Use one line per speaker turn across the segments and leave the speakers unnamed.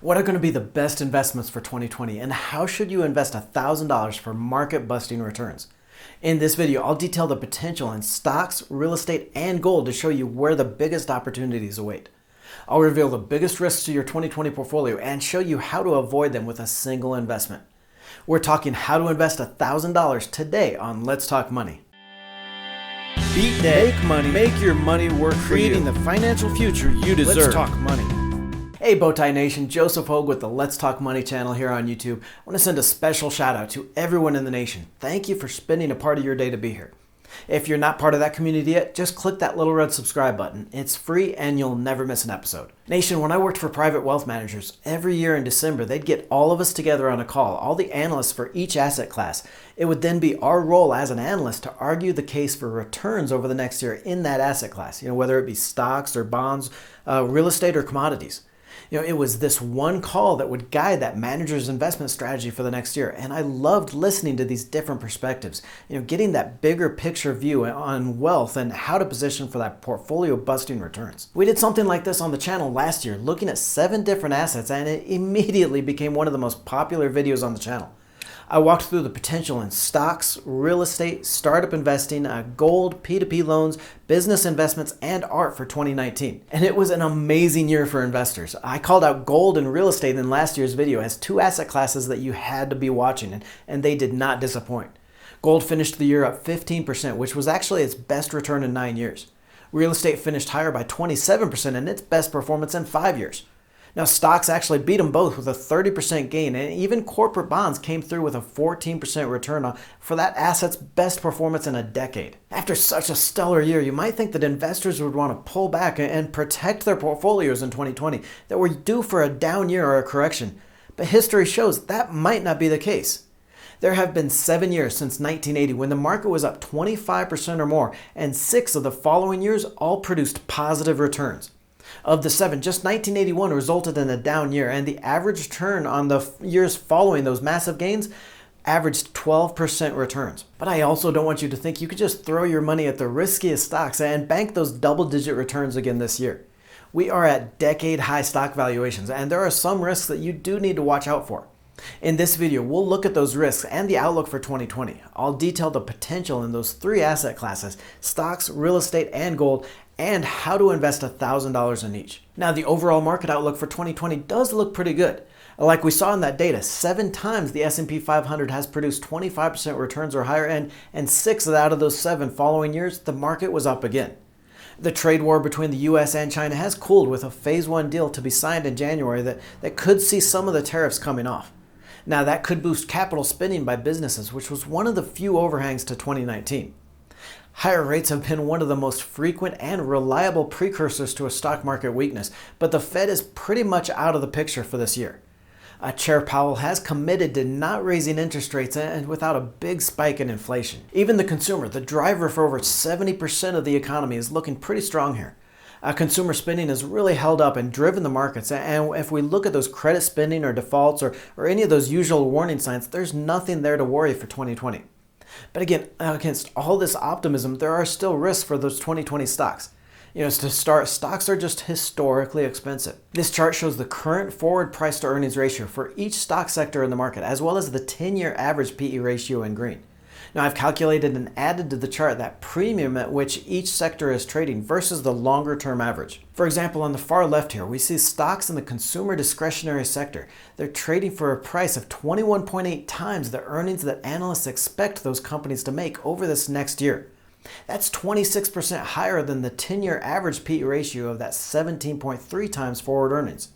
What are going to be the best investments for 2020, and how should you invest $1,000 for market-busting returns? In this video, I'll detail the potential in stocks, real estate, and gold to show you where the biggest opportunities await. I'll reveal the biggest risks to your 2020 portfolio and show you how to avoid them with a single investment. We're talking how to invest $1,000 today on Let's Talk Money.
Beat debt.
Make money.
Make your money work for you.
Creating the financial future you deserve.
Let's talk money.
Hey Bowtie Nation, Joseph Hogue with the Let's Talk Money channel here on YouTube. I want to send a special shout out to everyone in the nation. Thank you for spending a part of your day to be here. If you're not part of that community yet, just click that little red subscribe button. It's free and you'll never miss an episode. Nation, when I worked for private wealth managers, every year in December, they'd get all of us together on a call, all the analysts for each asset class. It would then be our role as an analyst to argue the case for returns over the next year in that asset class, whether it be stocks or bonds, real estate or commodities. It was this one call that would guide that manager's investment strategy for the next year. And I loved listening to these different perspectives, getting that bigger picture view on wealth and how to position for that portfolio busting returns. We did something like this on the channel last year, looking at 7 different assets, and it immediately became one of the most popular videos on the channel. I walked through the potential in stocks, real estate, startup investing, gold, P2P loans, business investments, and art for 2019. And it was an amazing year for investors. I called out gold and real estate in last year's video as 2 asset classes that you had to be watching, and they did not disappoint. Gold finished the year up 15%, which was actually its best return in 9 years. Real estate finished higher by 27% in its best performance in 5 years. Now, stocks actually beat them both with a 30% gain, and even corporate bonds came through with a 14% return for that asset's best performance in a decade. After such a stellar year, you might think that investors would want to pull back and protect their portfolios in 2020, that were due for a down year or a correction. But history shows that might not be the case. There have been 7 years since 1980 when the market was up 25% or more, and 6 of the following years all produced positive returns. Of the 7, just 1981 resulted in a down year, and the average return on the years following those massive gains averaged 12% returns. But I also don't want you to think you could just throw your money at the riskiest stocks and bank those double-digit returns again this year. We are at decade-high stock valuations, and there are some risks that you do need to watch out for. In this video, we'll look at those risks and the outlook for 2020. I'll detail the potential in those 3 asset classes, stocks, real estate, and gold, and how to invest $1,000 in each. Now, the overall market outlook for 2020 does look pretty good. Like we saw in that data, 7 times the S&P 500 has produced 25% returns or higher, and 6 out of those 7 following years, the market was up again. The trade war between the US and China has cooled with a Phase 1 deal to be signed in January that could see some of the tariffs coming off. Now, that could boost capital spending by businesses, which was one of the few overhangs to 2019. Higher rates have been one of the most frequent and reliable precursors to a stock market weakness, but the Fed is pretty much out of the picture for this year. Chair Powell has committed to not raising interest rates and without a big spike in inflation. Even the consumer, the driver for over 70% of the economy, is looking pretty strong here. Consumer spending has really held up and driven the markets, and if we look at those credit spending or defaults or any of those usual warning signs, there's nothing there to worry for 2020. But again, against all this optimism, there are still risks for those 2020 stocks. To start, stocks are just historically expensive. This chart shows the current forward price to earnings ratio for each stock sector in the market, as well as the 10-year average PE ratio in green. Now, I've calculated and added to the chart that premium at which each sector is trading versus the longer-term average. For example, on the far left here, we see stocks in the consumer discretionary sector. They're trading for a price of 21.8 times the earnings that analysts expect those companies to make over this next year. That's 26% higher than the 10-year average PE ratio of that 17.3 times forward earnings.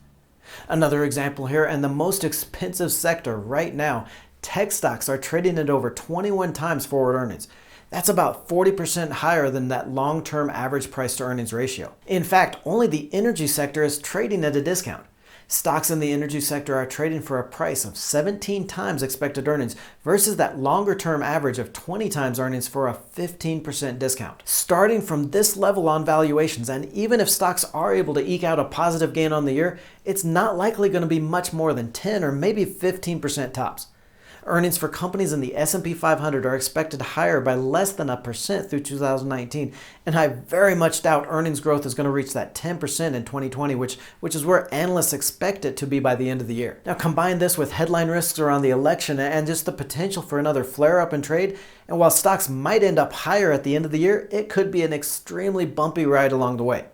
Another example here, and the most expensive sector right now, tech stocks are trading at over 21 times forward earnings. That's about 40% higher than that long-term average price to earnings ratio. In fact, only the energy sector is trading at a discount. Stocks in the energy sector are trading for a price of 17 times expected earnings versus that longer-term average of 20 times earnings for a 15% discount. Starting from this level on valuations, and even if stocks are able to eke out a positive gain on the year, it's not likely going to be much more than 10 or maybe 15% tops. Earnings for companies in the S&P 500 are expected higher by less than 1% through 2019, and I very much doubt earnings growth is going to reach that 10% in 2020, which is where analysts expect it to be by the end of the year. Now combine this with headline risks around the election and just the potential for another flare-up in trade, and while stocks might end up higher at the end of the year, it could be an extremely bumpy ride along the way.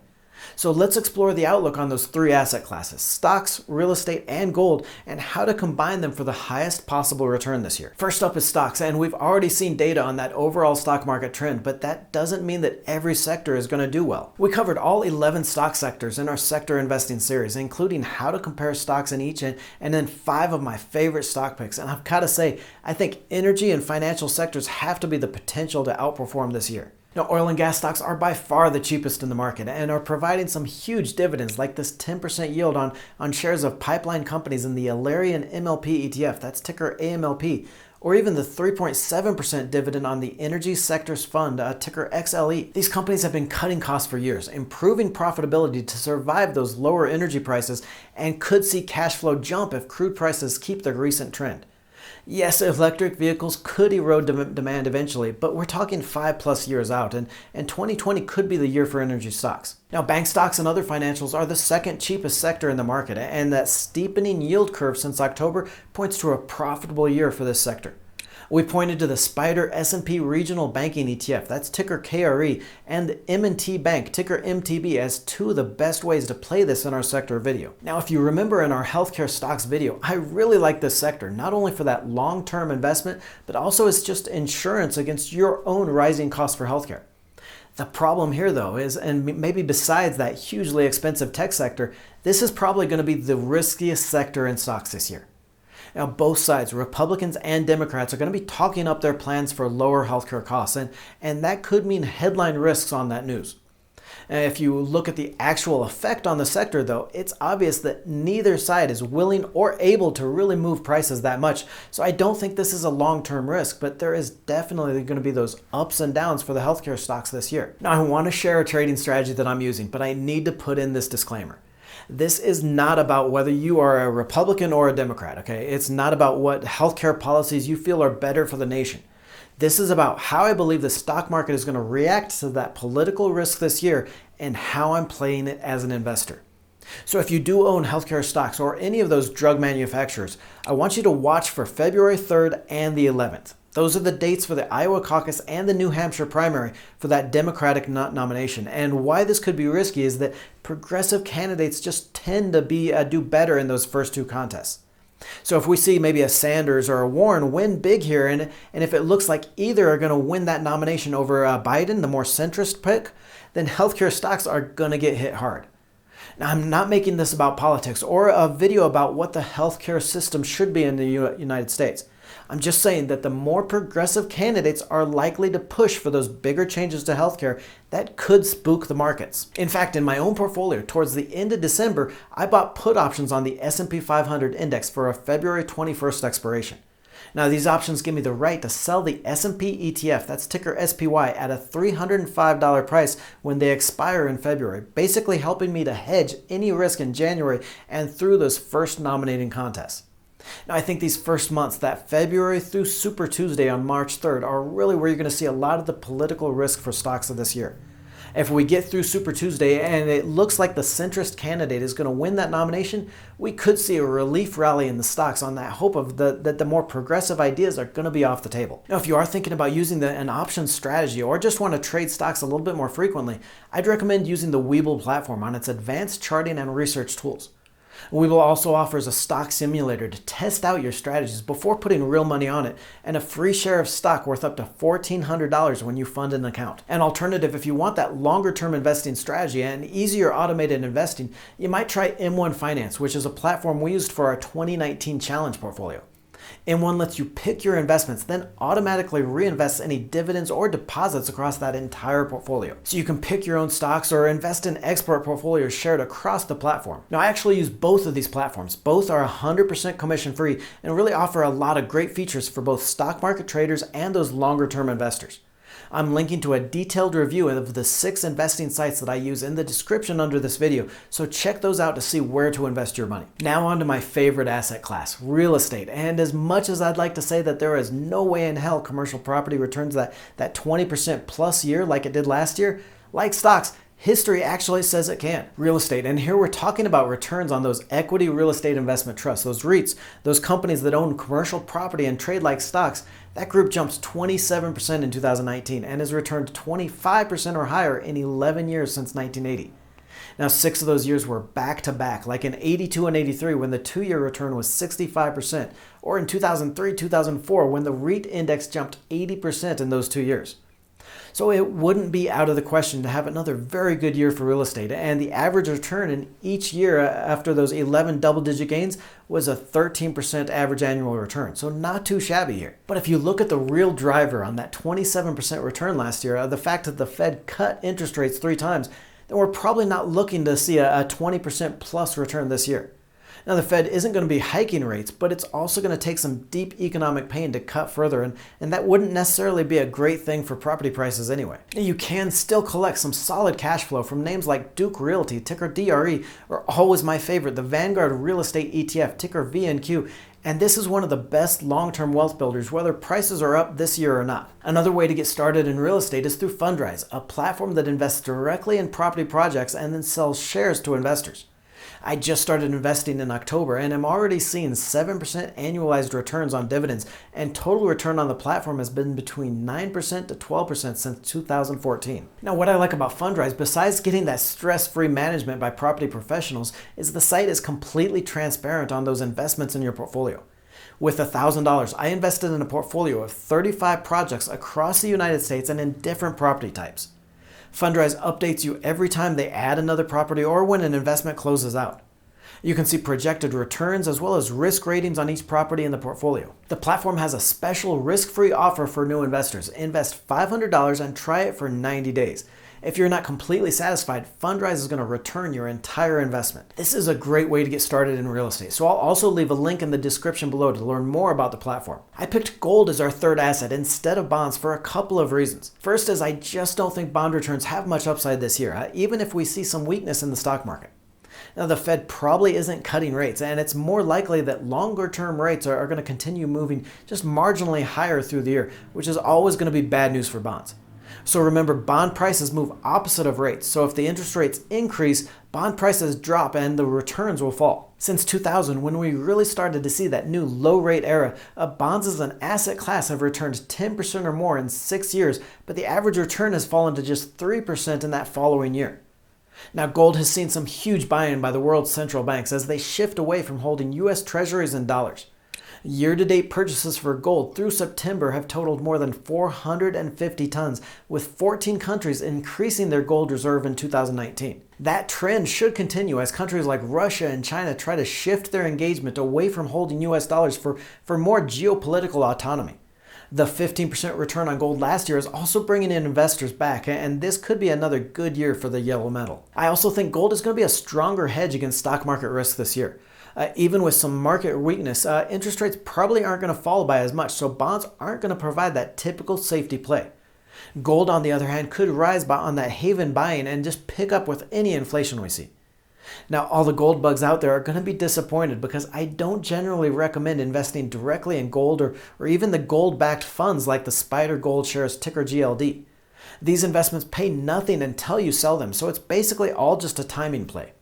So let's explore the outlook on those three asset classes: stocks, real estate, and gold, and how to combine them for the highest possible return this year. First up is stocks, and we've already seen data on that overall stock market trend, but that doesn't mean that every sector is going to do well. We covered all 11 stock sectors in our sector investing series, including how to compare stocks in each, and then 5 of my favorite stock picks. And I've got to say, I think energy and financial sectors have to be the potential to outperform this year. Now, oil and gas stocks are by far the cheapest in the market and are providing some huge dividends, like this 10% yield on shares of pipeline companies in the Alerian MLP ETF, that's ticker AMLP, or even the 3.7% dividend on the Energy Sectors Fund, ticker XLE. These companies have been cutting costs for years, improving profitability to survive those lower energy prices, and could see cash flow jump if crude prices keep their recent trend. Yes, electric vehicles could erode demand eventually, but we're talking 5+ years out, and 2020 could be the year for energy stocks. Now, bank stocks and other financials are the second cheapest sector in the market, and that steepening yield curve since October points to a profitable year for this sector. We pointed to the SPDR S&P Regional Banking ETF, that's ticker KRE, and the M&T Bank, ticker MTB, as two of the best ways to play this in our sector video. Now, if you remember in our healthcare stocks video, I really like this sector, not only for that long-term investment, but also as just insurance against your own rising costs for healthcare. The problem here, though, is, and maybe besides that hugely expensive tech sector, this is probably going to be the riskiest sector in stocks this year. Now, both sides, Republicans and Democrats, are going to be talking up their plans for lower healthcare costs, and that could mean headline risks on that news. And if you look at the actual effect on the sector, though, it's obvious that neither side is willing or able to really move prices that much. So I don't think this is a long-term risk, but there is definitely going to be those ups and downs for the healthcare stocks this year. Now, I want to share a trading strategy that I'm using, but I need to put in this disclaimer. This is not about whether you are a Republican or a Democrat, okay? It's not about what healthcare policies you feel are better for the nation. This is about how I believe the stock market is going to react to that political risk this year and how I'm playing it as an investor. So if you do own healthcare stocks or any of those drug manufacturers, I want you to watch for February 3rd and the 11th. Those are the dates for the Iowa caucus and the New Hampshire primary for that Democratic nomination. And why this could be risky is that progressive candidates just tend to do better in those first two contests. So if we see maybe a Sanders or a Warren win big here, and if it looks like either are going to win that nomination over Biden, the more centrist pick, then healthcare stocks are going to get hit hard. Now, I'm not making this about politics or a video about what the healthcare system should be in the United States. I'm just saying that the more progressive candidates are likely to push for those bigger changes to healthcare that could spook the markets. In fact, in my own portfolio, towards the end of December, I bought put options on the S&P 500 index for a February 21st expiration. Now, these options give me the right to sell the S&P ETF, that's ticker SPY, at a $305 price when they expire in February, basically helping me to hedge any risk in January and through those first nominating contests. Now, I think these first months, that February through Super Tuesday on March 3rd, are really where you're going to see a lot of the political risk for stocks of this year. If we get through Super Tuesday and it looks like the centrist candidate is going to win that nomination, we could see a relief rally in the stocks on that hope of that the more progressive ideas are going to be off the table. Now, if you are thinking about using an options strategy or just want to trade stocks a little bit more frequently, I'd recommend using the Webull platform on its advanced charting and research tools. Webull also offers a stock simulator to test out your strategies before putting real money on it, and a free share of stock worth up to $1,400 when you fund an account. An alternative, if you want that longer term investing strategy and easier automated investing, you might try M1 Finance, which is a platform we used for our 2019 challenge portfolio. M1 lets you pick your investments, then automatically reinvest any dividends or deposits across that entire portfolio. So you can pick your own stocks or invest in expert portfolios shared across the platform. Now, I actually use both of these platforms. Both are 100% commission free and really offer a lot of great features for both stock market traders and those longer term investors. I'm linking to a detailed review of the 6 investing sites that I use in the description under this video, so check those out to see where to invest your money. Now on to my favorite asset class, real estate. And as much as I'd like to say that there is no way in hell commercial property returns that 20% plus year like it did last year, like stocks, history actually says it can. Real estate, and here we're talking about returns on those equity real estate investment trusts, those REITs, those companies that own commercial property and trade like stocks. That group jumps 27% in 2019 and has returned 25% or higher in 11 years since 1980. Now, 6 of those years were back-to-back, like in 82 and 83 when the 2-year return was 65%, or in 2003-2004 when the REIT index jumped 80% in those 2 years. So it wouldn't be out of the question to have another very good year for real estate, and the average return in each year after those 11 double-digit gains was a 13% average annual return, so not too shabby here. But if you look at the real driver on that 27% return last year, the fact that the Fed cut interest rates 3 times, then we're probably not looking to see a 20% plus return this year. Now, the Fed isn't going to be hiking rates, but it's also going to take some deep economic pain to cut further, and that wouldn't necessarily be a great thing for property prices anyway. You can still collect some solid cash flow from names like Duke Realty, ticker DRE, or always my favorite, the Vanguard Real Estate ETF, ticker VNQ, and this is one of the best long-term wealth builders, whether prices are up this year or not. Another way to get started in real estate is through Fundrise, a platform that invests directly in property projects and then sells shares to investors. I just started investing in October and I'm already seeing 7% annualized returns on dividends, and total return on the platform has been between 9% to 12% since 2014. Now, what I like about Fundrise, besides getting that stress-free management by property professionals, is the site is completely transparent on those investments in your portfolio. With $1,000, I invested in a portfolio of 35 projects across the United States and in different property types. Fundrise updates you every time they add another property or when an investment closes out. You can see projected returns as well as risk ratings on each property in the portfolio. The platform has a special risk-free offer for new investors. Invest $500 and try it for 90 days. If you're not completely satisfied, Fundrise is going to return your entire investment. This is a great way to get started in real estate, so I'll also leave a link in the description below to learn more about the platform. I picked gold as our third asset instead of bonds for a couple of reasons. First is I just don't think bond returns have much upside this year, even if we see some weakness in the stock market. Now, the Fed probably isn't cutting rates, and it's more likely that longer-term rates are going to continue moving just marginally higher through the year, which is always going to be bad news for bonds. So remember, bond prices move opposite of rates. So if the interest rates increase, bond prices drop and the returns will fall. Since 2000, when we really started to see that new low-rate era, bonds as an asset class have returned 10% or more in 6 years, but the average return has fallen to just 3% in that following year. Now, gold has seen some huge buy-in by the world's central banks as they shift away from holding U.S. treasuries in dollars. Year-to-date purchases for gold through September have totaled more than 450 tons, with 14 countries increasing their gold reserve in 2019. That trend should continue as countries like Russia and China try to shift their engagement away from holding U.S. dollars for more geopolitical autonomy. The 15% return on gold last year is also bringing in investors back, and this could be another good year for the yellow metal. I also think gold is going to be a stronger hedge against stock market risk this year. Even with some market weakness, interest rates probably aren't going to fall by as much, so bonds aren't going to provide that typical safety play. Gold, on the other hand, could rise on that haven buying and just pick up with any inflation we see. Now, all the gold bugs out there are going to be disappointed because I don't generally recommend investing directly in gold or even the gold-backed funds like the Spider Gold Shares, ticker GLD. These investments pay nothing until you sell them, so it's basically all just a timing play.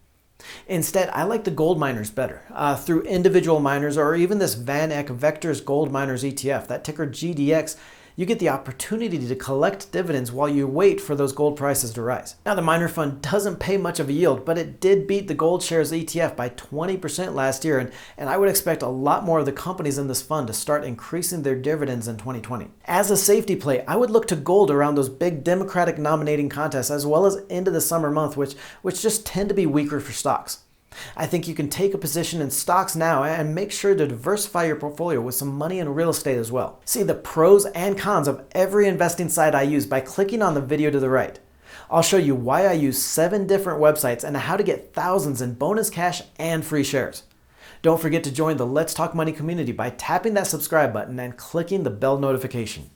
Instead, I like the gold miners better. Through individual miners or even this Van Eck Vectors Gold Miners ETF, that ticker GDX, you get the opportunity to collect dividends while you wait for those gold prices to rise. Now, the miner fund doesn't pay much of a yield, but it did beat the Gold Shares ETF by 20% last year, and I would expect a lot more of the companies in this fund to start increasing their dividends in 2020. As a safety play, I would look to gold around those big Democratic nominating contests as well as into the summer month, which just tend to be weaker for stocks. I think you can take a position in stocks now and make sure to diversify your portfolio with some money in real estate as well. See the pros and cons of every investing site I use by clicking on the video to the right. I'll show you why I use 7 different websites and how to get thousands in bonus cash and free shares. Don't forget to join the Let's Talk Money community by tapping that subscribe button and clicking the bell notification.